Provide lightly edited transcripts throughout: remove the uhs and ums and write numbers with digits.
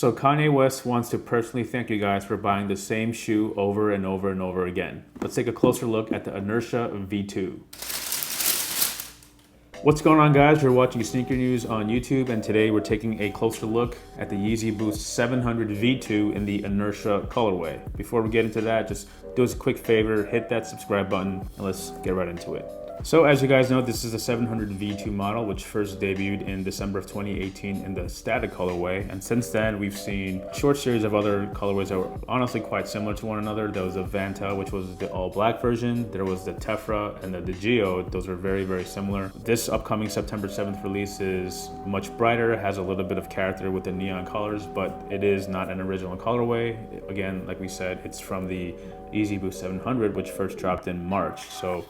So Kanye West wants to personally thank you guys for buying the same shoe over and over and over again. Let's take a closer look at the Inertia V2. What's going on, guys? You're watching Sneaker News on YouTube, and today we're taking a closer look at the Yeezy Boost 700 V2 in the Inertia colorway. Before we get into that, just do us a quick favor, hit that subscribe button, and let's get right into it. So as you guys know, this is the 700 V2 model, which first debuted in December of 2018 in the static colorway. And since then, we've seen a short series of other colorways that were honestly quite similar to one another. There was a Vanta, which was the all black version. There was the Tephra and the Geo. Those are very, very similar. This upcoming September 7th release is much brighter, has a little bit of character with the neon colors, but it is not an original colorway. Again, like we said, it's from the Yeezy Boost 700, which first dropped in March. So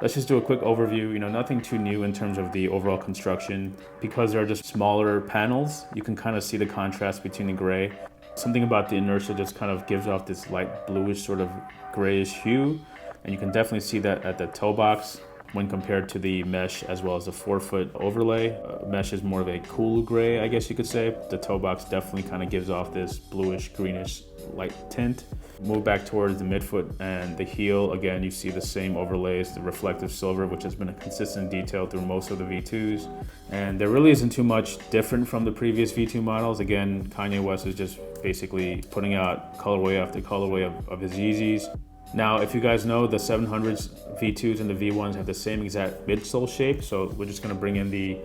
let's just do a quick overview. You know, nothing too new in terms of the overall construction. Because they're just smaller panels, you can kind of see the contrast between the gray. Something about the Inertia just kind of gives off this light bluish sort of grayish hue. And you can definitely see that at the toe box when compared to the mesh as well as the forefoot overlay. Mesh is more of a cool gray, I guess you could say. The toe box definitely kind of gives off this bluish greenish light tint. Move back towards the midfoot and the heel. Again, you see the same overlays, the reflective silver, which has been a consistent detail through most of the V2s. And there really isn't too much different from the previous V2 models. Again, Kanye West is just basically putting out colorway after colorway of his Yeezys. Now, if you guys know, the 700s, V2s, and the V1s have the same exact midsole shape. So we're just gonna bring in the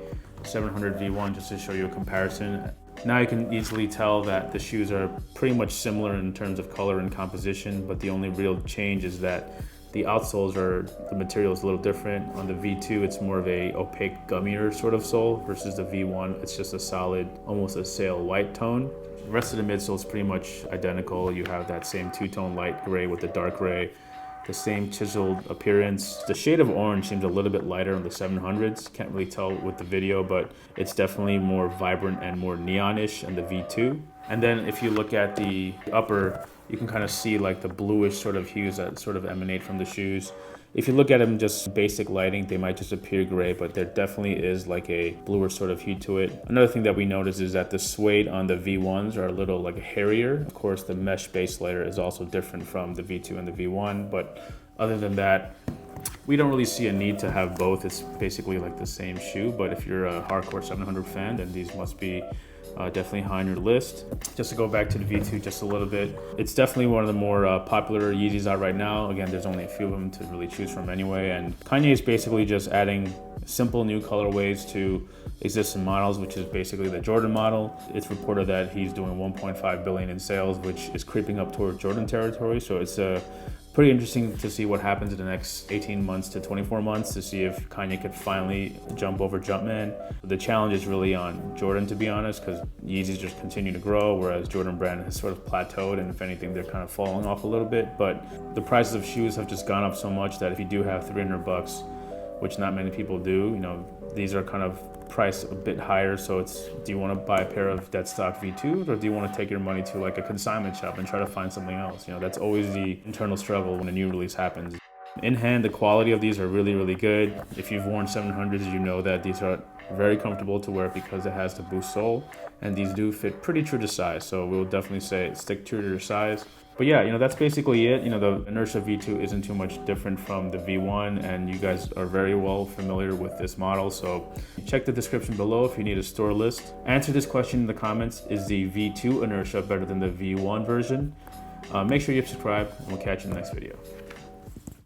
700 V1 just to show you a comparison. Now you can easily tell that the shoes are pretty much similar in terms of color and composition, but the only real change is that the outsoles the material is a little different. On the V2, it's more of a opaque, gummier sort of sole versus the V1, it's just a solid, almost a sail white tone. The rest of the midsole is pretty much identical. You have that same two-tone light gray with the dark gray, the same chiseled appearance. The shade of orange seems a little bit lighter on the 700s. Can't really tell with the video, but it's definitely more vibrant and more neonish in the V2. And then if you look at the upper, you can kind of see like the bluish sort of hues that sort of emanate from the shoes. If you look at them just basic lighting, they might just appear gray, but there definitely is like a bluer sort of hue to it. Another thing that we notice is that the suede on the V1s are a little like hairier. Of course, the mesh base layer is also different from the V2 and the V1, but other than that, we don't really see a need to have both. It's basically like the same shoe, but if you're a hardcore 700 fan, then these must be definitely high on your list. Just to go back to the V2 just a little bit, it's definitely one of the more popular Yeezys out right now. Again, there's only a few of them to really choose from anyway, and Kanye is basically just adding simple new colorways to existing models, which is basically the Jordan model. It's reported that he's doing 1.5 billion in sales, which is creeping up toward Jordan territory, so it's pretty interesting to see what happens in the next 18 months to 24 months to see if Kanye could finally jump over Jumpman. The challenge is really on Jordan, to be honest, because Yeezys just continue to grow, whereas Jordan brand has sort of plateaued, and if anything, they're kind of falling off a little bit. But the prices of shoes have just gone up so much that if you do have 300 bucks, which not many people do, you know, these are kind of priced a bit higher. So it's, do you want to buy a pair of dead stock V2s, or do you want to take your money to like a consignment shop and try to find something else? You know, that's always the internal struggle when a new release happens. In hand, the quality of these are really, really good. If you've worn 700s, you know that these are very comfortable to wear because it has the Boost sole, and these do fit pretty true to size. So we'll definitely say stick true to your size. But yeah, you know, that's basically it. You know, the Inertia V2 isn't too much different from the V1, and you guys are very well familiar with this model. So check the description below if you need a store list. Answer this question in the comments: is the V2 Inertia better than the V1 version? Make sure you subscribe, and we'll catch you in the next video.